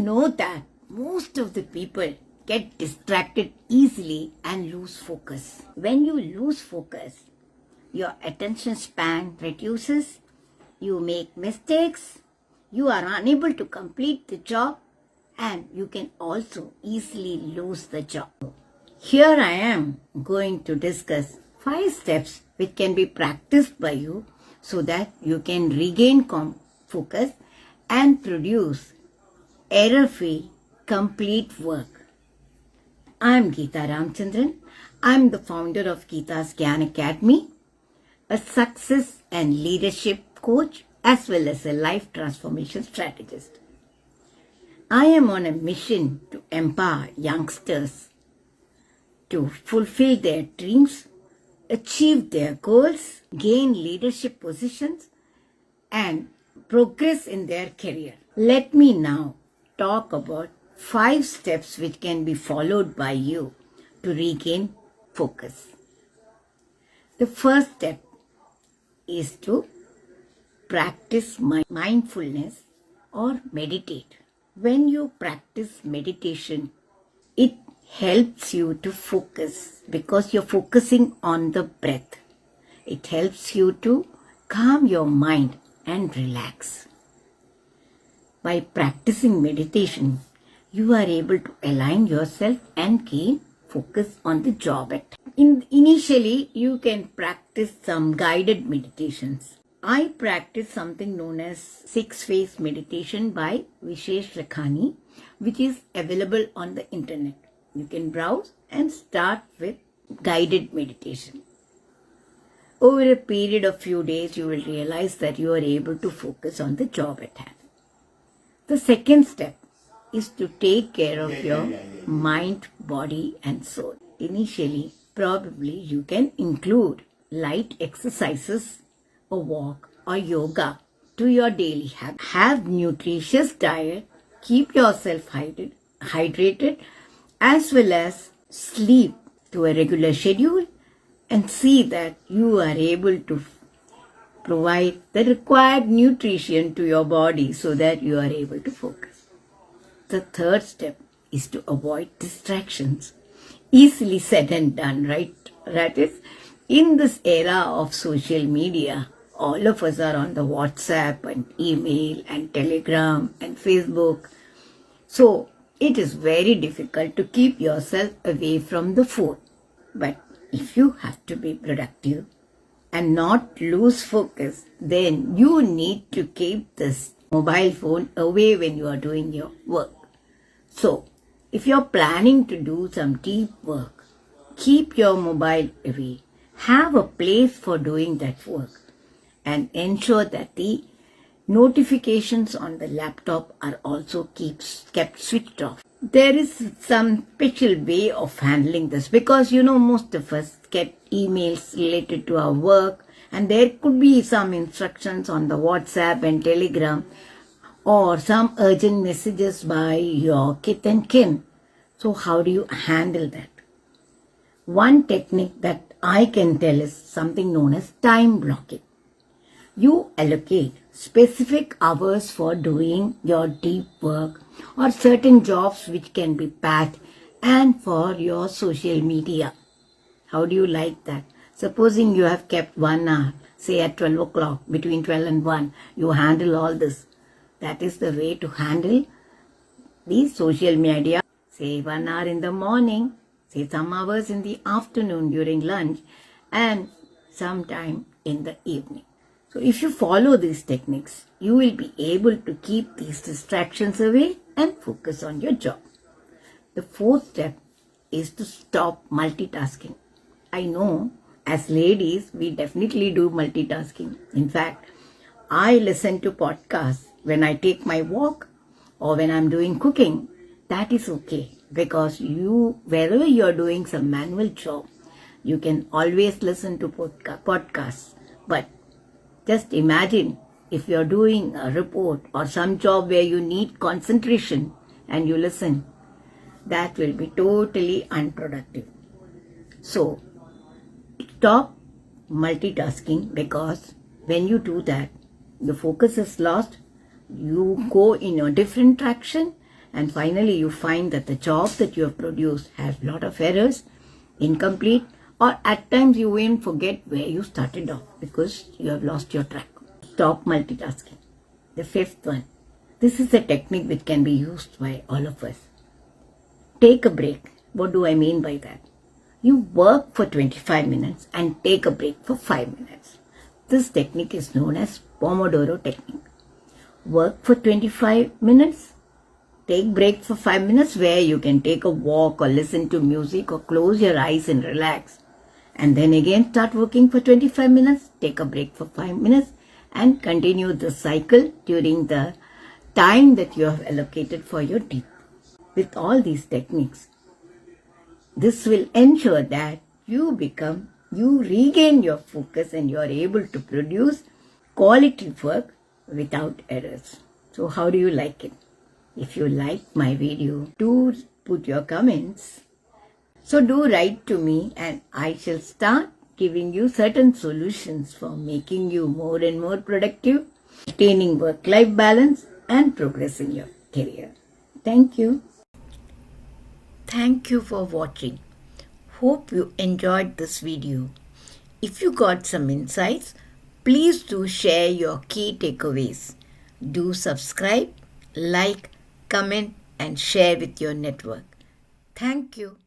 know that most of the people get distracted easily and lose focus? When you lose focus, your attention span reduces, you make mistakes, you are unable to complete the job, and you can also easily lose the job. Here I am going to discuss 5 steps which can be practiced by you so that you can regain focus and produce error-free, complete work. I am Gita Ramachandran. I am the founder of Gita's Gyan Academy, a success and leadership coach as well as a life transformation strategist. I am on a mission to empower youngsters to fulfill their dreams, achieve their goals, gain leadership positions, and progress in their career. Let me now talk about 5 steps which can be followed by you to regain focus. The first step is to practice mindfulness or meditate. When you practice meditation, it helps you to focus because you're focusing on the breath. It helps you to calm your mind and relax. By practicing meditation, you are able to align yourself and gain focus on the job at hand. Initially, you can practice some guided meditations. I practice something known as 6-phase meditation by Vishesh Rakhani, which is available on the internet. You can browse and start with guided meditation. Over a period of few days, you will realize that you are able to focus on the job at hand. The second step is to take care of your mind, body and soul. Initially, probably you can include light exercises, a walk or yoga to your daily habit. Have nutritious diet, keep yourself hydrated as well as sleep to a regular schedule and see that you are able to provide the required nutrition to your body so that you are able to focus. The third step is to avoid distractions. Easily said and done, right? That is, in this era of social media, all of us are on the WhatsApp and email and Telegram and Facebook. So, it is very difficult to keep yourself away from the phone. But if you have to be productive and not lose focus, then you need to keep this mobile phone away when you are doing your work. So, if you're planning to do some deep work, keep your mobile away. Have a place for doing that work and ensure that the notifications on the laptop are also kept switched off. There is some special way of handling this because most of us get emails related to our work and there could be some instructions on the WhatsApp and Telegram or some urgent messages by your kith and kin. So how do you handle that? One technique that I can tell is something known as time blocking. You allocate specific hours for doing your deep work or certain jobs which can be packed and for your social media. How do you like that? Supposing you have kept 1 hour, say at 12 o'clock, between 12 and 1, you handle all this. That is the way to handle the social media. Say 1 hour in the morning, say some hours in the afternoon during lunch and sometime in the evening. So if you follow these techniques, you will be able to keep these distractions away and focus on your job. The fourth step is to stop multitasking. I know as ladies, we definitely do multitasking. In fact, I listen to podcasts when I take my walk or when I'm doing cooking. That is okay because wherever you're doing some manual job, you can always listen to podcasts. But just imagine if you're doing a report or some job where you need concentration and you listen, that will be totally unproductive. So, stop multitasking because when you do that, the focus is lost, you go in a different direction and finally you find that the job that you have produced has a lot of errors, incomplete, or at times you even forget where you started off because you have lost your track. Stop multitasking. The fifth one. This is a technique which can be used by all of us. Take a break. What do I mean by that? You work for 25 minutes and take a break for 5 minutes. This technique is known as Pomodoro technique. Work for 25 minutes, take break for 5 minutes where you can take a walk or listen to music or close your eyes and relax. And then again start working for 25 minutes, take a break for 5 minutes and continue the cycle during the time that you have allocated for your day. With all these techniques, this will ensure that you regain your focus and you are able to produce quality work without errors. So how do you like it? If you like my video, do put your comments. So do write to me and I shall start giving you certain solutions for making you more and more productive, attaining work-life balance and progressing your career. Thank you. Thank you for watching. Hope you enjoyed this video. If you got some insights, please do share your key takeaways. Do subscribe, like, comment and share with your network. Thank you.